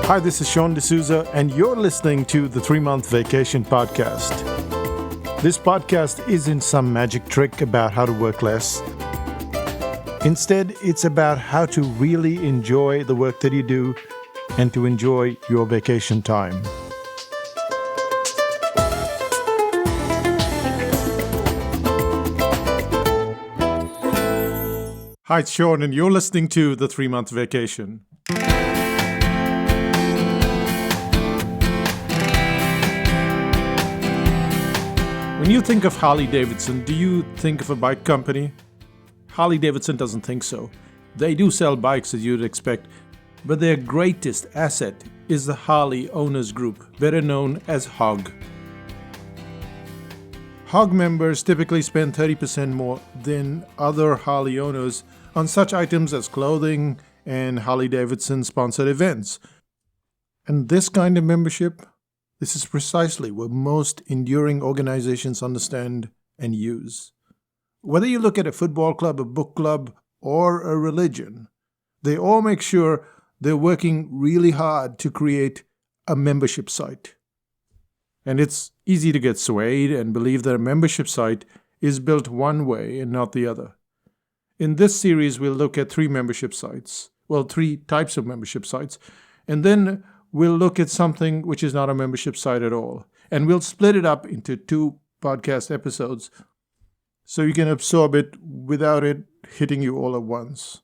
Hi, this is Sean D'Souza, and you're listening to the 3-Month Vacation Podcast. This podcast isn't some magic trick about how to work less. Instead, it's about how to really enjoy the work that you do and to enjoy your vacation time. Hi, it's Sean, and you're listening to the 3-Month Vacation. When you think of Harley-Davidson, do you think of a bike company? Harley-Davidson doesn't think so. They do sell bikes as you'd expect, but their greatest asset is the Harley Owners Group, better known as HOG. HOG members typically spend 30% more than other Harley owners on such items as clothing and Harley-Davidson sponsored events. And this kind of membership, this is precisely what most enduring organizations understand and use. Whether you look at a football club, a book club, or a religion, they all make sure they're working really hard to create a membership site. And it's easy to get swayed and believe that a membership site is built one way and not the other. In this series, we'll look at 3 membership sites. Well, 3 types of membership sites. And then we'll look at something which is not a membership site at all. And we'll split it up into 2 podcast episodes so you can absorb it without it hitting you all at once.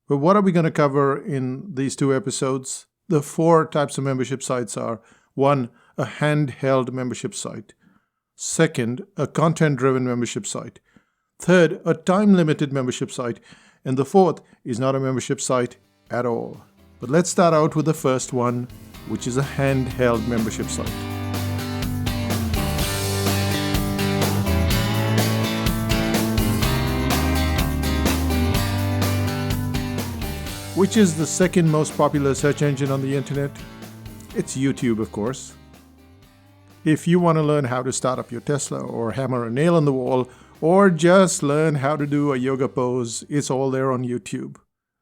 But what are we going to cover in these 2 episodes? The 4 types of membership sites are: 1, a handheld membership site. 2nd, a content-driven membership site. 3rd, a time-limited membership site. And the 4th is not a membership site at all. But let's start out with the first one, which is a handheld membership site. Which is the second most popular search engine on the internet? It's YouTube, of course. If you want to learn how to start up your Tesla or hammer a nail in the wall or just learn how to do a yoga pose, it's all there on YouTube.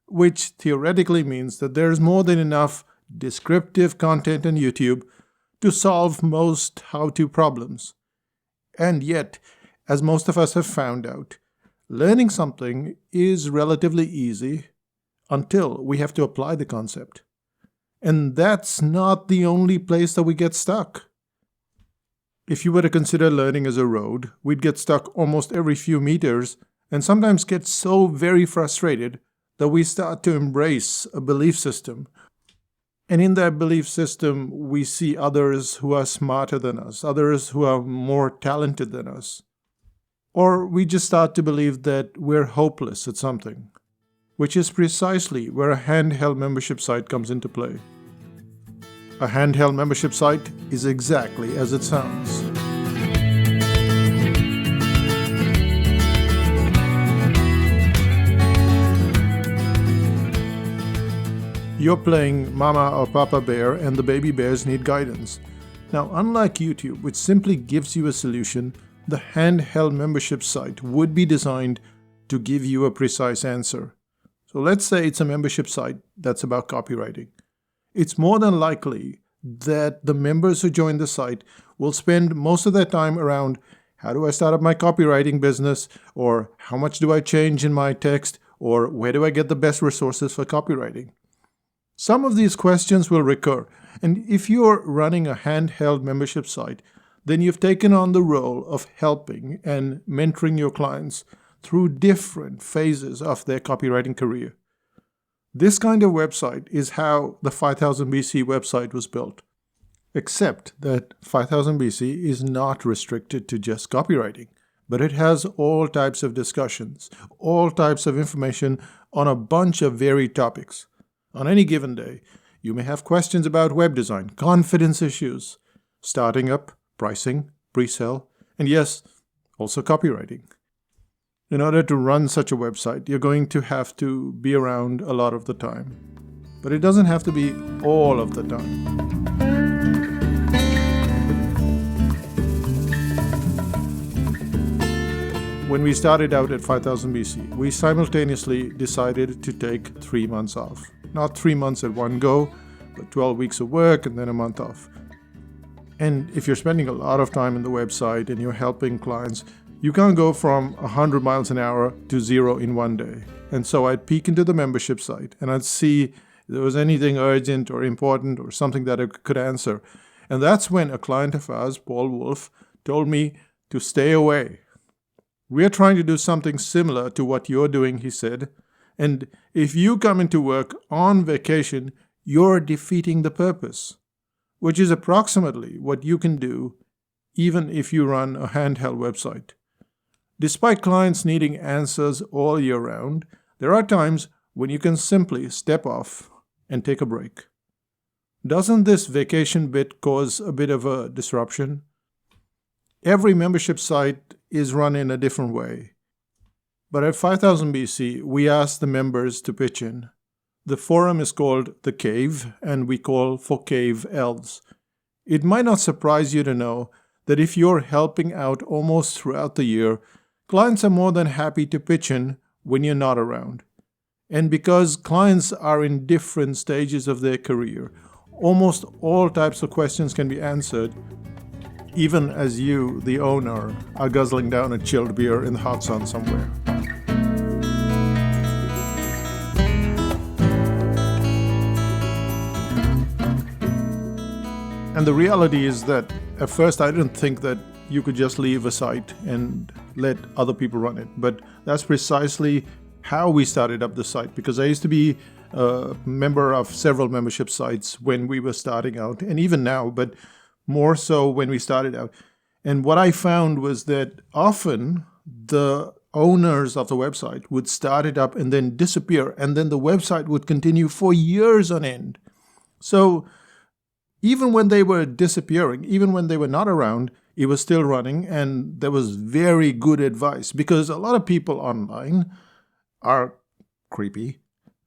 Which theoretically means that there's more than enough descriptive content on YouTube to solve most how-to problems. And yet, as most of us have found out, learning something is relatively easy until we have to apply the concept. And that's not the only place that we get stuck. If you were to consider learning as a road, we'd get stuck almost every few meters and sometimes get so very frustrated that we start to embrace a belief system. And in that belief system, we see others who are smarter than us, others who are more talented than us. Or we just start to believe that we're hopeless at something, which is precisely where a handheld membership site comes into play. A handheld membership site is exactly as it sounds. You're playing Mama or Papa Bear and the baby bears need guidance. Now, unlike YouTube, which simply gives you a solution, the handheld membership site would be designed to give you a precise answer. So let's say it's a membership site that's about copywriting. It's more than likely that the members who join the site will spend most of their time around how do I start up my copywriting business, or how much do I change in my text, or where do I get the best resources for copywriting. Some of these questions will recur, and if you're running a handheld membership site, then you've taken on the role of helping and mentoring your clients through different phases of their copywriting career. This kind of website is how the 5000 BC website was built, except that 5000 BC is not restricted to just copywriting, but it has all types of discussions, all types of information on a bunch of varied topics. On any given day, you may have questions about web design, confidence issues, starting up, pricing, pre-sale, and yes, also copywriting. In order to run such a website, you're going to have to be around a lot of the time. But it doesn't have to be all of the time. When we started out at 5000 BC, we simultaneously decided to take 3 months off. Not 3 months at one go, like 12 weeks of work and then a month off. And if you're spending a lot of time in the website and you're helping clients, you can't go from 100 miles an hour to 0 in one day. And so I'd peek into the membership site and I'd see if there was anything urgent or important or something that I could answer. And that's when a client of ours, Paul Wolf, told me to stay away. We're trying to do something similar to what you're doing, he said. And if you come into work on vacation, you're defeating the purpose, which is approximately what you can do even if you run a handheld website. Despite clients needing answers all year round, there are times when you can simply step off and take a break. Doesn't this vacation bit cause a bit of a disruption? Every membership site is run in a different way. But at 5000 BC, we ask the members to pitch in. The forum is called The Cave, and we call for cave elves. It might not surprise you to know that if you're helping out almost throughout the year, clients are more than happy to pitch in when you're not around. And because clients are in different stages of their career, almost all types of questions can be answered, even as you, the owner, are guzzling down a chilled beer in the hot sun somewhere. And the reality is that at first I didn't think that you could just leave a site and let other people run it. But that's precisely how we started up the site, because I used to be a member of several membership sites when we were starting out, and even now, but more so when we started out. And what I found was that often the owners of the website would start it up and then disappear, and then the website would continue for years on end. So even when they were disappearing, even when they were not around, it was still running, and there was very good advice, because a lot of people online are creepy,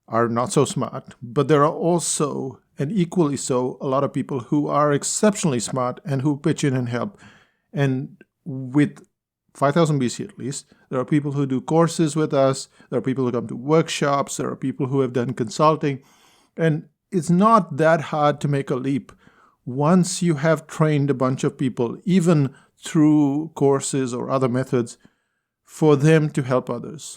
are not so smart, but there are also, and equally so, a lot of people who are exceptionally smart and who pitch in and help. And with 5000 BC at least, there are people who do courses with us, there are people who come to workshops, there are people who have done consulting, and it's not that hard to make a leap once you have trained a bunch of people, even through courses or other methods, for them to help others.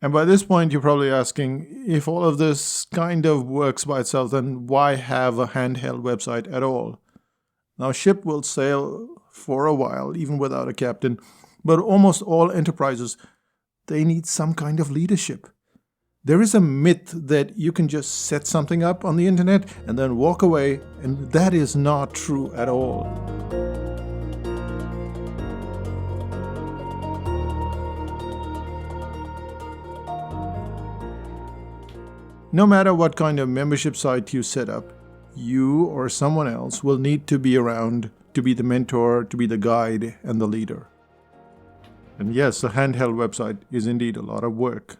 And by this point, you're probably asking, if all of this kind of works by itself, then why have a handheld website at all? Now, ship will sail for a while, even without a captain, but almost all enterprises, they need some kind of leadership. There is a myth that you can just set something up on the internet and then walk away, and that is not true at all. No matter what kind of membership site you set up, you or someone else will need to be around to be the mentor, to be the guide, and the leader. And yes, a handheld website is indeed a lot of work.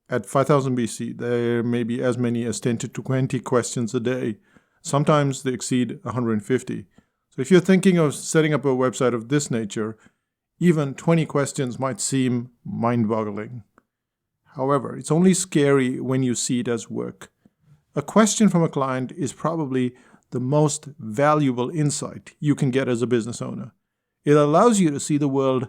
At 5000 BC, there may be as many as 10 to 20 questions a day. Sometimes they exceed 150. So if you're thinking of setting up a website of this nature, even 20 questions might seem mind-boggling. However, it's only scary when you see it as work. A question from a client is probably the most valuable insight you can get as a business owner. It allows you to see the world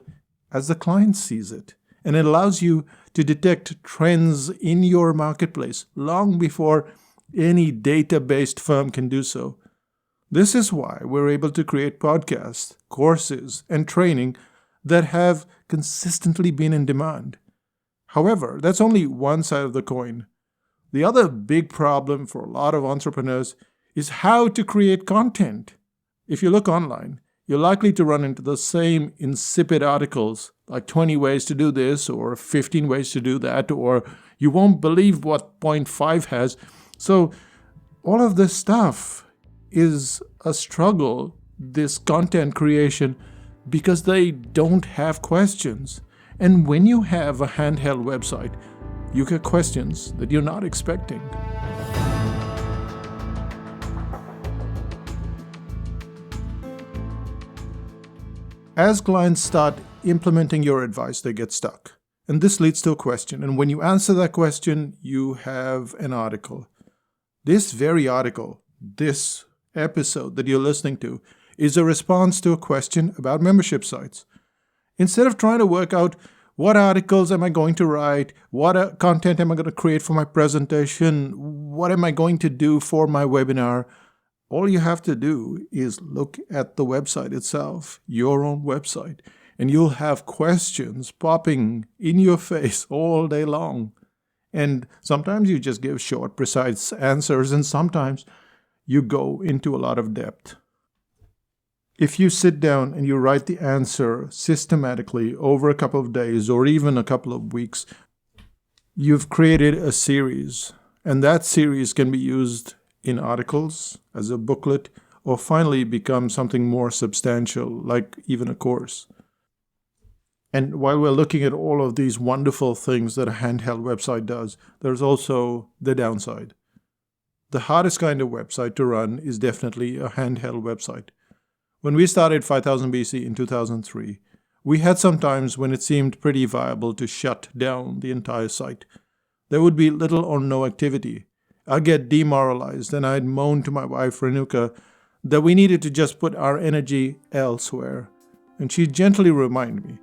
as the client sees it, and it allows you to detect trends in your marketplace long before any data-based firm can do so. This is why we're able to create podcasts, courses, and training that have consistently been in demand. However, that's only one side of the coin. The other big problem for a lot of entrepreneurs is how to create content. If you look online, you're likely to run into the same insipid articles, like 20 ways to do this, or 15 ways to do that, or you won't believe what point 5 has. So all of this stuff is a struggle, this content creation, because they don't have questions. And when you have a handheld website, you get questions that you're not expecting. As clients start implementing your advice, they get stuck. And this leads to a question. And when you answer that question, you have an article. This very article, this episode that you're listening to, is a response to a question about membership sites. Instead of trying to work out what articles am I going to write, what content am I going to create for my presentation, what am I going to do for my webinar, all you have to do is look at the website itself, your own website, and you'll have questions popping in your face all day long. And sometimes you just give short, precise answers, and sometimes you go into a lot of depth. If you sit down and you write the answer systematically over a couple of days or even a couple of weeks, you've created a series. And that series can be used in articles, as a booklet, or finally become something more substantial, like even a course. And while we're looking at all of these wonderful things that a handheld website does, there's also the downside. The hardest kind of website to run is definitely a handheld website. When we started 5000 BC in 2003, we had some times when it seemed pretty viable to shut down the entire site. There would be little or no activity. I'd get demoralized and I'd moan to my wife Renuka that we needed to just put our energy elsewhere. And she'd gently remind me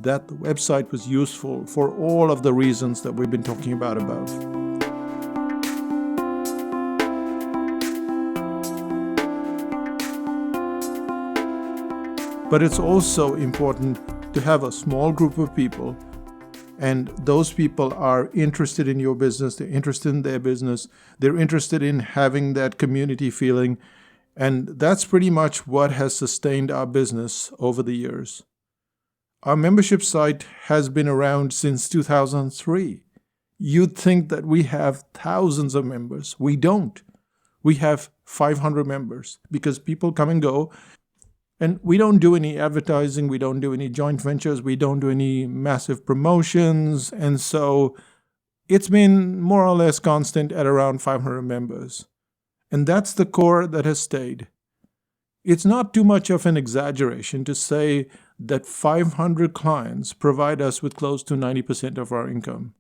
that the website was useful for all of the reasons that we've been talking about above. But it's also important to have a small group of people, and those people are interested in your business, they're interested in their business, they're interested in having that community feeling, and that's pretty much what has sustained our business over the years. Our membership site has been around since 2003. You'd think that we have thousands of members. We don't. We have 500 members because people come and go. And we don't do any advertising, we don't do any joint ventures, we don't do any massive promotions, and so it's been more or less constant at around 500 members. And that's the core that has stayed. It's not too much of an exaggeration to say that 500 clients provide us with close to 90% of our income.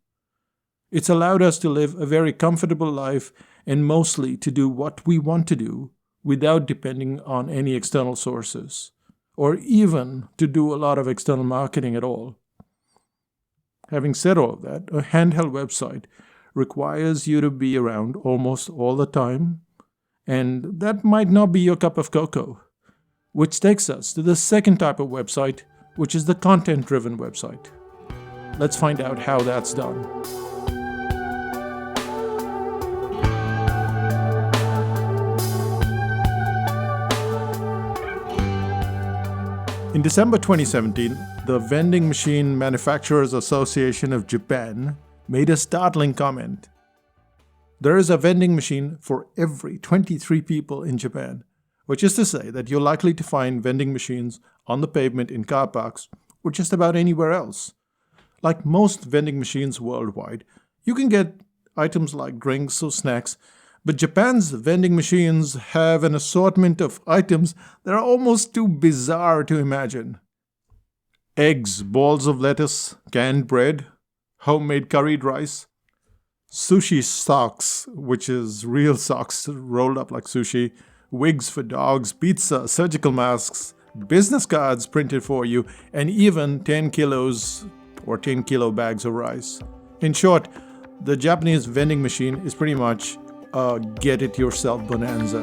It's allowed us to live a very comfortable life and mostly to do what we want to do, without depending on any external sources, or even to do a lot of external marketing at all. Having said all of that, a handheld website requires you to be around almost all the time, and that might not be your cup of cocoa, which takes us to the second type of website, which is the content-driven website. Let's find out how that's done. In December 2017, the Vending Machine Manufacturers Association of Japan made a startling comment. There is a vending machine for every 23 people in Japan, which is to say that you're likely to find vending machines on the pavement in car parks or just about anywhere else. Like most vending machines worldwide, you can get items like drinks or snacks, but Japan's vending machines have an assortment of items that are almost too bizarre to imagine. Eggs, balls of lettuce, canned bread, homemade curried rice, sushi socks, which is real socks rolled up like sushi, wigs for dogs, pizza, surgical masks, business cards printed for you, and even 10 kilos or 10 kilo bags of rice. In short, the Japanese vending machine is pretty much a get-it-yourself bonanza.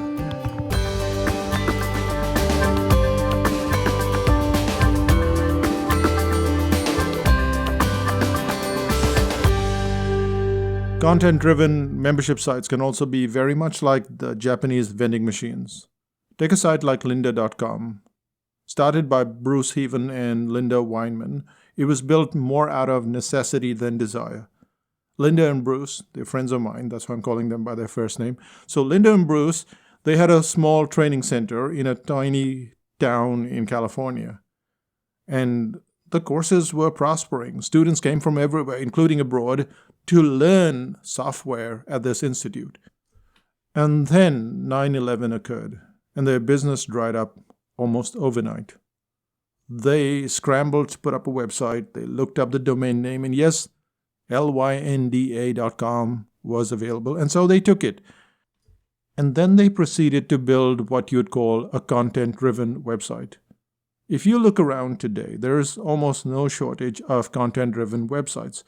Content-driven membership sites can also be very much like the Japanese vending machines. Take a site like lynda.com. Started by Bruce Heaven and Linda Weinman, it was built more out of necessity than desire. Linda and Bruce, they're friends of mine, that's why I'm calling them by their first name. So Linda and Bruce, they had a small training center in a tiny town in California. And the courses were prospering. Students came from everywhere, including abroad, to learn software at this institute. And then 9/11 occurred, and their business dried up almost overnight. They scrambled to put up a website, they looked up the domain name, and yes, lynda.com was available, and so they took it. And then they proceeded to build what you'd call a content-driven website. If you look around today, there's almost no shortage of content-driven websites.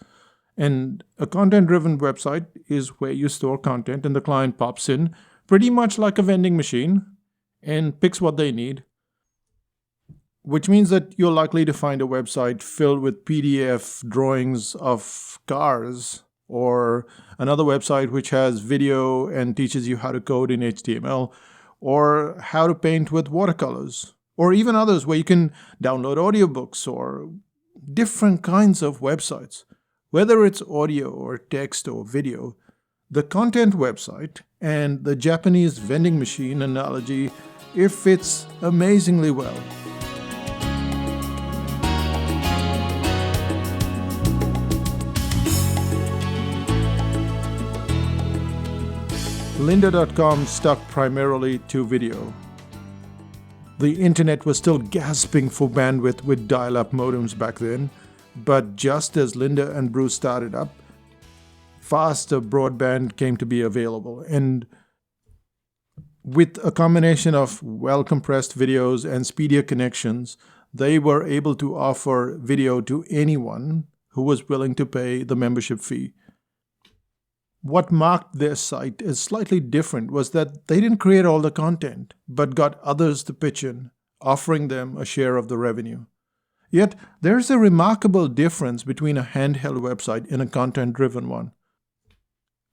And a content-driven website is where you store content and the client pops in, pretty much like a vending machine, and picks what they need. Which means that you're likely to find a website filled with PDF drawings of cars, or another website which has video and teaches you how to code in HTML, or how to paint with watercolors, or even others where you can download audiobooks or different kinds of websites. Whether it's audio or text or video, the content website and the Japanese vending machine analogy, it fits amazingly well. Lynda.com stuck primarily to video. The internet was still gasping for bandwidth with dial-up modems back then, but just as Lynda and Bruce started up, faster broadband came to be available. And with a combination of well-compressed videos and speedier connections, they were able to offer video to anyone who was willing to pay the membership fee. What marked their site as slightly different was that they didn't create all the content, but got others to pitch in, offering them a share of the revenue. Yet, there's a remarkable difference between a handheld website and a content-driven one.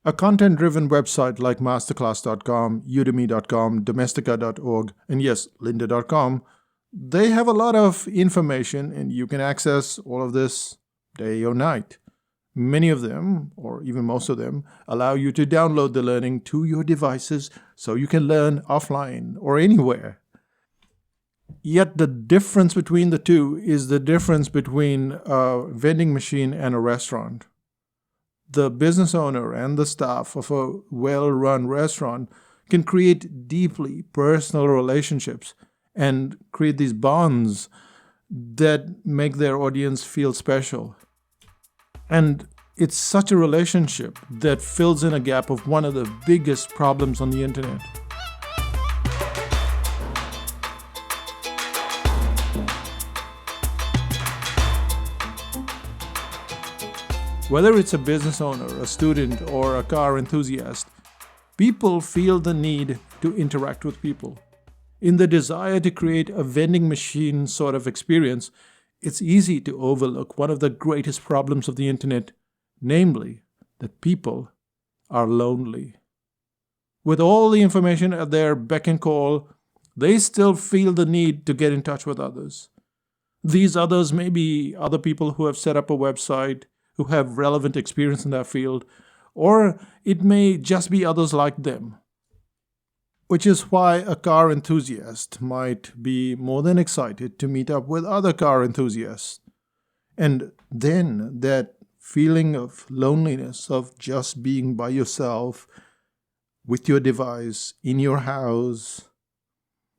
A content-driven website like masterclass.com, udemy.com, domestika.org, and yes, lynda.com, they have a lot of information and you can access all of this day or night. Many of them, or even most of them, allow you to download the learning to your devices so you can learn offline or anywhere. Yet the difference between the two is the difference between a vending machine and a restaurant. The business owner and the staff of a well-run restaurant can create deeply personal relationships and create these bonds that make their audience feel special. And it's such a relationship that fills in a gap of one of the biggest problems on the internet. Whether it's a business owner, a student, or a car enthusiast, people feel the need to interact with people. In the desire to create a vending machine sort of experience, it's easy to overlook one of the greatest problems of the internet, namely that people are lonely. With all the information at their beck and call, they still feel the need to get in touch with others. These others may be other people who have set up a website, who have relevant experience in that field, or it may just be others like them. Which is why a car enthusiast might be more than excited to meet up with other car enthusiasts. And then that feeling of loneliness, of just being by yourself, with your device, in your house,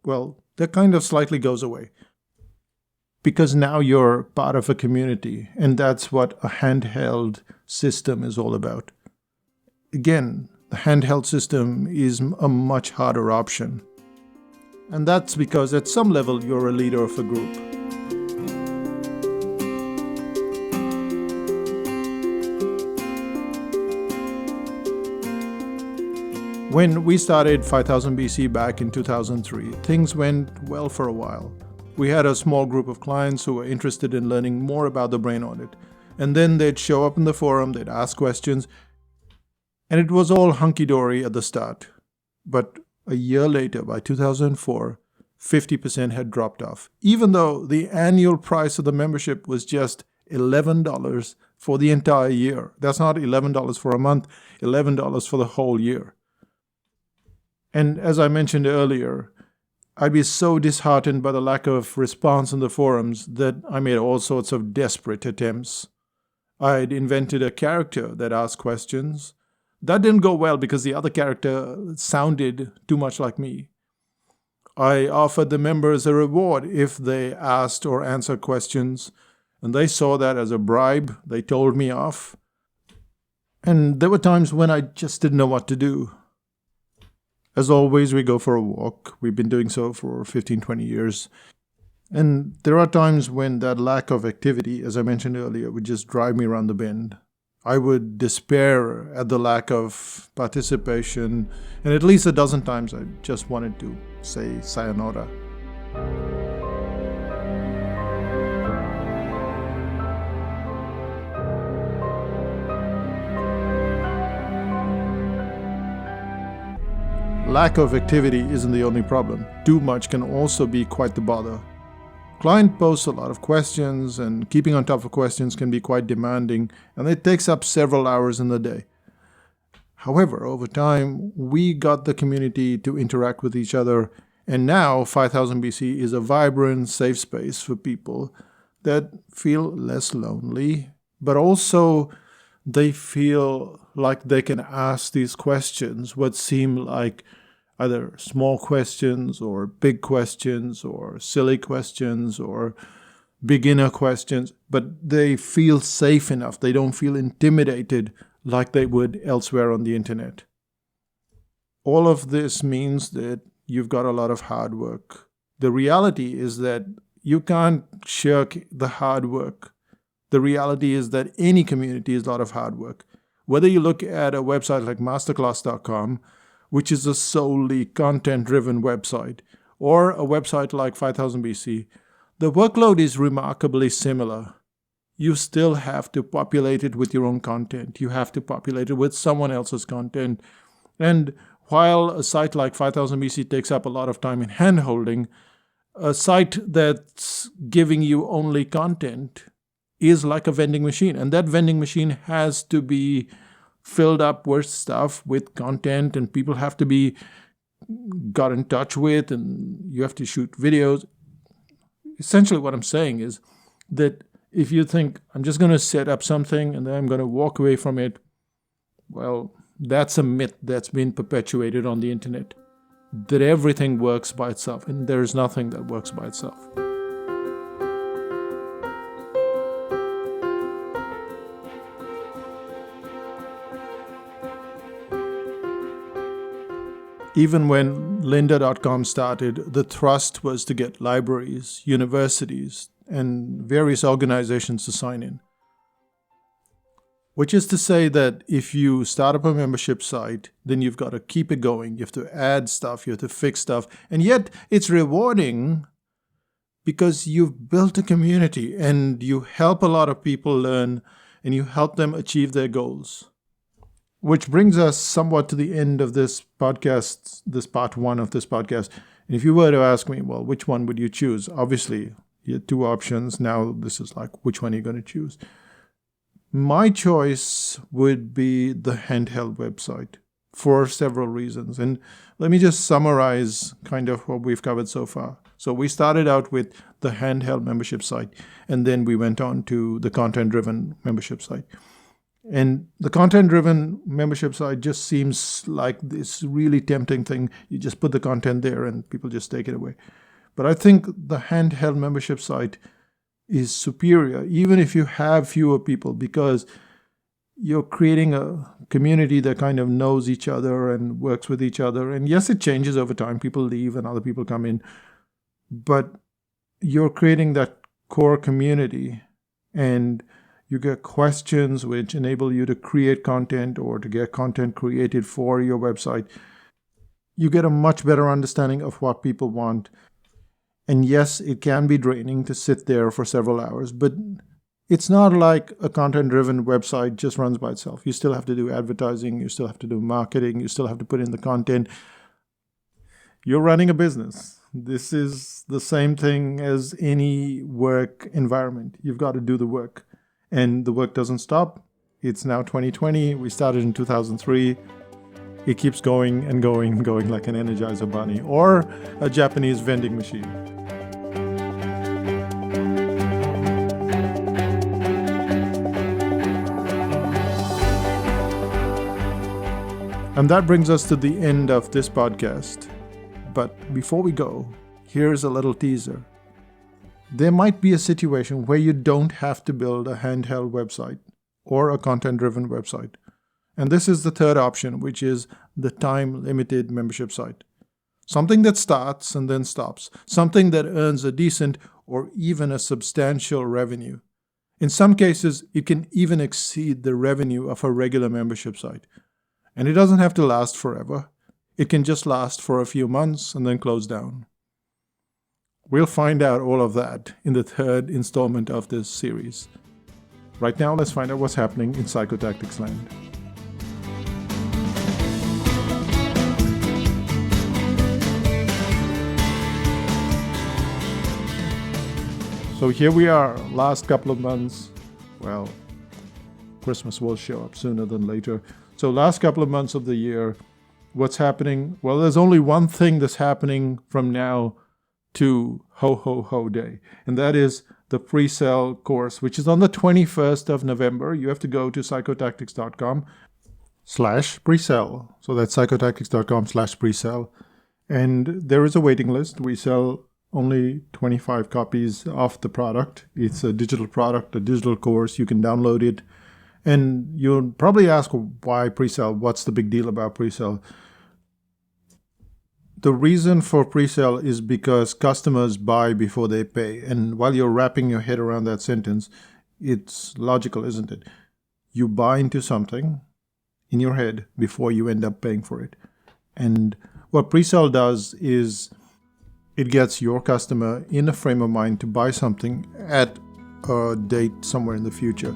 well, that kind of slightly goes away. Because now you're part of a community, and that's what a handheld system is all about. Again, the handheld system is a much harder option. And that's because at some level you're a leader of a group. When we started 5000 BC back in 2003, things went well for a while. We had a small group of clients who were interested in learning more about the brain audit. And then they'd show up in the forum, they'd ask questions, and it was all hunky-dory at the start. But a year later, by 2004, 50% had dropped off, even though the annual price of the membership was just $11 for the entire year. That's not $11 for a month, $11 for the whole year. And as I mentioned earlier, I'd be so disheartened by the lack of response in the forums that I made all sorts of desperate attempts. I'd invented a character that asked questions. That didn't go well because the other character sounded too much like me. I offered the members a reward if they asked or answered questions, and they saw that as a bribe. They told me off. And there were times when I just didn't know what to do. As always, we go for a walk. We've been doing so for 15, 20 years. And there are times when that lack of activity, as I mentioned earlier, would just drive me around the bend. I would despair at the lack of participation, and at least a dozen times I just wanted to say sayonara. Lack of activity isn't the only problem. Too much can also be quite the bother. Client posts a lot of questions, and keeping on top of questions can be quite demanding, and it takes up several hours in the day. However, over time, we got the community to interact with each other, and now 5000 BC is a vibrant, safe space for people that feel less lonely, but also they feel like they can ask these questions, what seem like either small questions or big questions or silly questions or beginner questions, but they feel safe enough. They don't feel intimidated like they would elsewhere on the internet. All of this means that you've got a lot of hard work. The reality is that you can't shirk the hard work. The reality is that any community is a lot of hard work. Whether you look at a website like masterclass.com, which is a solely content-driven website, or a website like 5000 BC, the workload is remarkably similar. You still have to populate it with your own content. You have to populate it with someone else's content. And while a site like 5000 BC takes up a lot of time in hand-holding, a site that's giving you only content is like a vending machine. And that vending machine has to be filled up with stuff, with content, and people have to be got in touch with, and you have to shoot videos. Essentially what I'm saying is that if you think, I'm just going to set up something and then I'm going to walk away from it, well, that's a myth that's been perpetuated on the internet, that everything works by itself, and there is nothing that works by itself. Even when lynda.com started, the thrust was to get libraries, universities, and various organizations to sign in. Which is to say that if you start up a membership site, then you've got to keep it going. You have to add stuff, you have to fix stuff. And yet it's rewarding because you've built a community and you help a lot of people learn and you help them achieve their goals. Which brings us somewhat to the end of this podcast, this part one of this podcast. And if you were to ask me, well, which one would you choose? Obviously, you had two options. Now this is like, which one are you going to choose? My choice would be the handheld website for several reasons. And let me just summarize kind of what we've covered so far. So we started out with the handheld membership site, and then we went on to the content-driven membership site. And the content-driven membership site just seems like this really tempting thing. You just put the content there and people just take it away. But I think the handheld membership site is superior, even if you have fewer people, because you're creating a community that kind of knows each other and works with each other. And yes, it changes over time. People leave and other people come in. But you're creating that core community, and you get questions which enable you to create content or to get content created for your website. You get a much better understanding of what people want. And yes, it can be draining to sit there for several hours, but it's not like a content-driven website just runs by itself. You still have to do advertising, you still have to do marketing, you still have to put in the content. You're running a business. This is the same thing as any work environment. You've got to do the work. And the work doesn't stop. It's now 2020. We started in 2003. It keeps going and going and going like an Energizer bunny or a Japanese vending machine. And that brings us to the end of this podcast. But before we go, here's a little teaser. There might be a situation where you don't have to build a handheld website or a content-driven website. And this is the third option, which is the time-limited membership site. Something that starts and then stops. Something that earns a decent or even a substantial revenue. In some cases, it can even exceed the revenue of a regular membership site. And it doesn't have to last forever. It can just last for a few months and then close down. We'll find out all of that in the third installment of this series. Right now, let's find out what's happening in Psychotactics land. So here we are, last couple of months. Well, Christmas will show up sooner than later. So last couple of months of the year, what's happening? Well, there's only one thing that's happening from now to Ho Ho Ho Day, and that is the pre-sale course, which is on the 21st of November. You have to go to psychotactics.com/pre-sale. So that's psychotactics.com/pre-sale. And there is a waiting list. We sell only 25 copies of the product. It's a digital product, a digital course. You can download it. And you'll probably ask, why pre-sale? What's the big deal about pre-sale? The reason for pre-sale is because customers buy before they pay. And while you're wrapping your head around that sentence, it's logical, isn't it? You buy into something in your head before you end up paying for it. And what pre-sale does is it gets your customer in a frame of mind to buy something at a date somewhere in the future.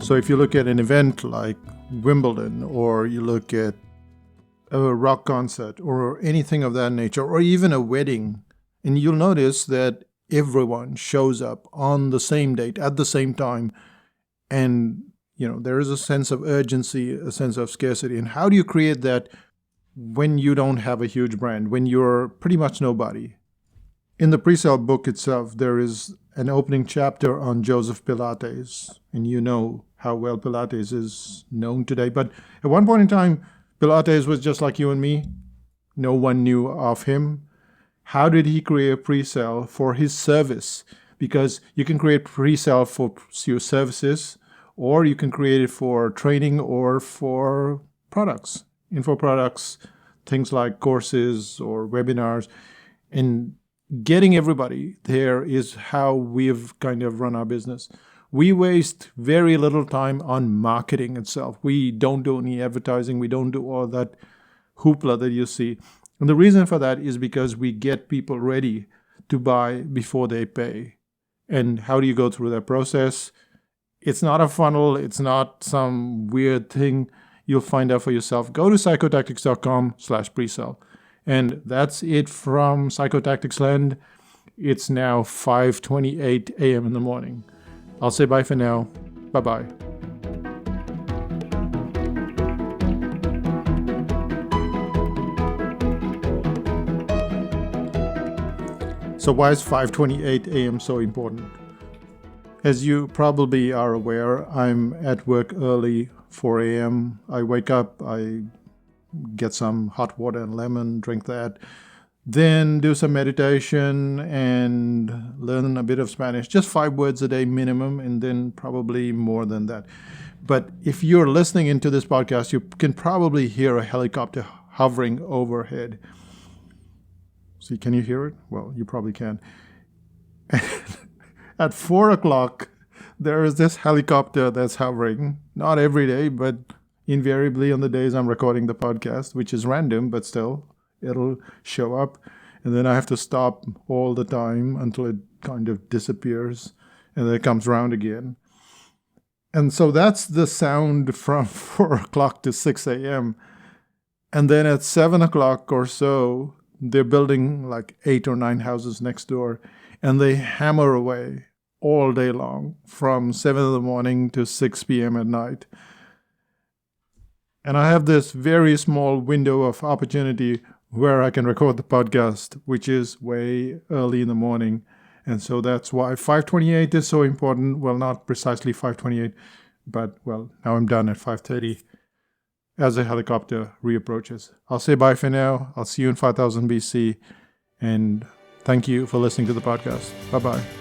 So if you look at an event like Wimbledon, or you look at a rock concert or anything of that nature, or even a wedding, and you'll notice that everyone shows up on the same date at the same time. And, there is a sense of urgency, a sense of scarcity. And how do you create that when you don't have a huge brand, when you're pretty much nobody? In the pre-sale book itself, there is an opening chapter on Joseph Pilates. And you know how well Pilates is known today. But at one point in time, Pilates was just like you and me. No one knew of him. How did he create a pre-sale for his service? Because you can create pre-sale for your services, or you can create it for training or for products, info products, things like courses or webinars. And getting everybody there is how we've kind of run our business. We waste very little time on marketing itself. We don't do any advertising. We don't do all that hoopla that you see. And the reason for that is because we get people ready to buy before they pay. And how do you go through that process? It's not a funnel. It's not some weird thing. You'll find out for yourself. Go to psychotactics.com/pre-sale. And that's it from Psychotactics Land. It's now 5:28 a.m. in the morning. I'll say bye for now. Bye-bye. So why is 5:28 a.m. so important? As you probably are aware, I'm at work early, 4 a.m. I wake up, I get some hot water and lemon, drink that, then do some meditation and learn a bit of Spanish, just 5 words a day minimum, and then probably more than that. But if you're listening into this podcast, you can probably hear a helicopter hovering overhead. See, can you hear it? Well, you probably can. At 4 o'clock, there is this helicopter that's hovering. Not every day, but invariably on the days I'm recording the podcast, which is random, but still, it'll show up. And then I have to stop all the time until it kind of disappears. And then it comes around again. And so that's the sound from 4 o'clock to 6 a.m. And then at 7 o'clock or so, they're building like 8 or 9 houses next door. And they hammer away all day long from 7 in the morning to 6 p.m. at night. And I have this very small window of opportunity where I can record the podcast, which is way early in the morning. And so that's why 5:28 is so important. Well, not precisely 5:28, but well, now I'm done at 5:30 as the helicopter reapproaches. I'll say bye for now. I'll see you in 5000 BC. And Thank you for listening to the podcast. Bye-bye.